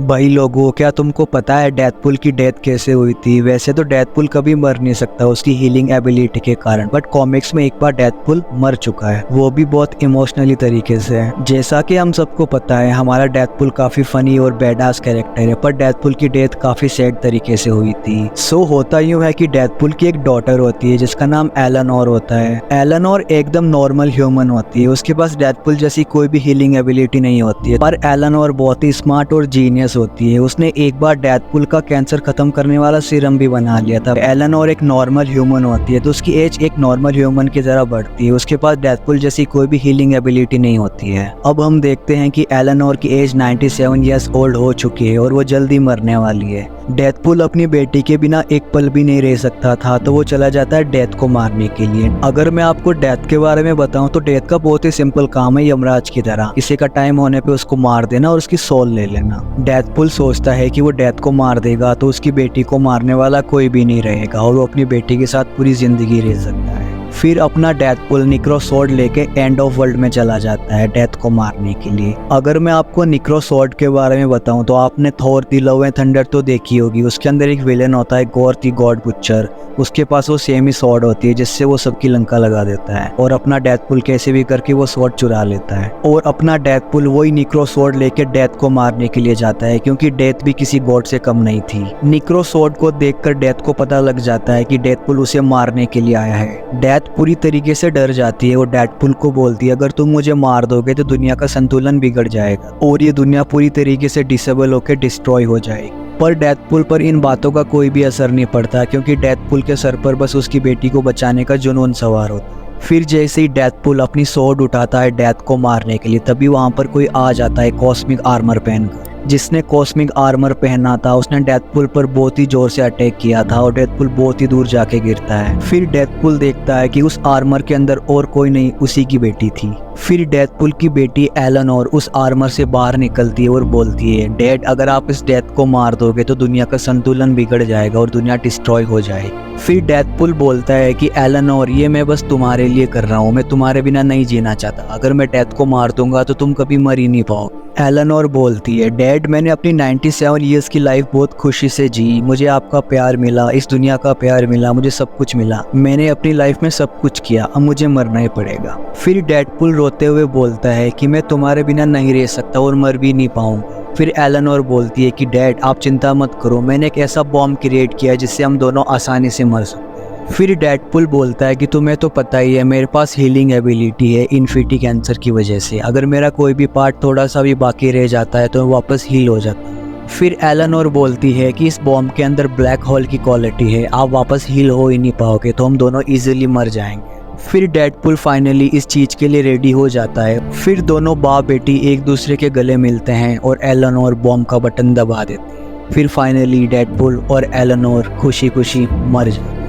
भाई लोगों, क्या तुमको पता है डेडपुल की डेथ कैसे हुई थी? वैसे तो डेडपुल कभी मर नहीं सकता उसकी हीलिंग एबिलिटी के कारण, बट कॉमिक्स में एक बार डेडपुल मर चुका है, वो भी बहुत इमोशनली तरीके से। जैसा कि हम सबको पता है, हमारा डेडपुल काफी फनी और बैडास कैरेक्टर है, पर डेडपुल की डेथ काफी सैड तरीके से हुई थी। सो होता यूं है कि डेडपुल की एक डॉटर होती है जिसका नाम एलेनोर होता है। एलेनोर एकदम नॉर्मल ह्यूमन होती है, उसके पास डेडपुल जैसी कोई भी हीलिंग एबिलिटी नहीं होती है, पर एलेनोर बहुत ही स्मार्ट और जीनियस होती है। उसने एक बार डेडपुल का कैंसर खत्म करने वाला सीरम भी बना लिया था। एलेनोर एक नॉर्मल ह्यूमन होती है, तो उसकी एज एक नॉर्मल ह्यूमन की तरह बढ़ती है। उसके पास डेडपुल जैसी कोई भी हीलिंग एबिलिटी नहीं होती है। अब हम देखते हैं कि एलेनोर की एज 97 ईयर्स ओल्ड हो चुकी है और वो जल्दी मरने वाली है। डेडपुल अपनी बेटी के बिना एक पल भी नहीं रह सकता था, तो वो चला जाता है डेथ को मारने के लिए। अगर मैं आपको डेथ के बारे में बताऊं तो डेथ का बहुत ही सिंपल काम है, यमराज की तरह किसी का टाइम होने पे उसको मार देना और उसकी सोल ले लेना। डेडपुल सोचता है कि वो डेथ को मार देगा तो उसकी बेटी को मारने वाला कोई भी नहीं रहेगा और वो अपनी बेटी के साथ पूरी जिंदगी रह सकता है। फिर अपना डेडपुल निक्रोसॉर्ड लेके एंड ऑफ वर्ल्ड में चला जाता है डेथ को मारने के लिए। अगर मैं आपको निक्रोसॉर्ड के बारे में बताऊं तो आपने Thor the love and thunder तो देखी होगी। उसके अंदर एक विलेन होता है गॉर द गॉड बुचर। उसके पास वो सेम ही स्वॉर्ड होती है जिससे वो सबकी लंका लगा देता है और अपना डेडपुल कैसे भी करके वो स्वॉर्ड चुरा लेता है। और अपना डेडपुल वही निक्रोसॉर्ड लेके डेथ को मारने के लिए जाता है, क्योंकि डेथ भी किसी गॉड से कम नहीं थी। निक्रोसॉर्ड को देखकर डेथ को पता लग जाता है कि डेडपुल उसे मारने के लिए आया है। डेथ पूरी तरीके से डर जाती है और डेडपुल को बोलती है, अगर तुम मुझे मार दोगे तो दुनिया का संतुलन बिगड़ जाएगा और ये दुनिया पूरी तरीके से डिसेबल होकर डिस्ट्रॉय हो जाएगी। पर डेडपुल पर इन बातों का कोई भी असर नहीं पड़ता, क्योंकि डेडपुल के सर पर बस उसकी बेटी को बचाने का जुनून सवार होता है। फिर जैसे ही डेडपुल अपनी स्वॉर्ड उठाता है डेथ को मारने के लिए, तभी वहां पर कोई आ जाता है कॉस्मिक आर्मर पहनकर। जिसने कॉस्मिक आर्मर पहना था उसने डेडपुल पर बहुत ही जोर से अटैक किया था और डेडपुल बहुत ही दूर जाके गिरता है। फिर डेडपुल देखता है कि उस आर्मर के अंदर और कोई नहीं, उसी की बेटी थी। फिर डेडपुल की बेटी एलेनोर उस आर्मर से बाहर निकलती है और बोलती है, डैड अगर आप इस डेथ को मार दोगे तो दुनिया का संतुलन बिगड़ जाएगा और दुनिया डिस्ट्रॉय हो जाएगी। फिर डेडपुल बोलता है कि एलेनोर, ये मैं बस तुम्हारे लिए कर रहा हूँ, मैं तुम्हारे बिना नहीं जीना चाहता। अगर मैं डेथ को मार दूंगा तो तुम कभी मर ही नहीं पाओगे। एलेनोर बोलती है, डैड मैंने अपनी 97 ईयर्स की लाइफ बहुत खुशी से जी, मुझे आपका प्यार मिला, इस दुनिया का प्यार मिला, मुझे सब कुछ मिला, मैंने अपनी लाइफ में सब कुछ किया, अब मुझे मरना ही पड़ेगा। फिर डेडपुल रोते हुए बोलता है कि मैं तुम्हारे बिना नहीं रह सकता और मर भी नहीं पाऊंगा। फिर एलेनोर बोलती है कि डैड आप चिंता मत करो, मैंने एक ऐसा बॉम्ब क्रिएट किया है जिससे हम दोनों आसानी से मर सकते हैं। फिर डेडपुल बोलता है कि तुम्हें तो पता ही है मेरे पास हीलिंग एबिलिटी है इन्फिनिटी कैंसर की वजह से, अगर मेरा कोई भी पार्ट थोड़ा सा भी बाकी रह जाता है तो वापस हील हो जाता है। फिर एलेनोर बोलती है कि इस बॉम्ब के अंदर ब्लैक होल की क्वालिटी है, आप वापस हील हो ही नहीं पाओगे, तो हम दोनों इजीली मर जाएंगे। फिर डेडपुल फाइनली इस चीज के लिए रेडी हो जाता है। फिर दोनों बाप बेटी एक दूसरे के गले मिलते हैं और एलेनोर बॉम्ब का बटन दबा देते हैं। फिर फाइनली डेडपुल और एलेनोर खुशी खुशी मर जाते हैं।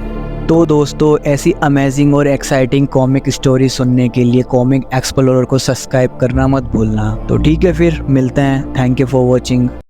तो दोस्तों, ऐसी अमेजिंग और एक्साइटिंग कॉमिक स्टोरी सुनने के लिए कॉमिक एक्सप्लोरर को सब्सक्राइब करना मत भूलना। तो ठीक है, फिर मिलते हैं। Thank you for watching.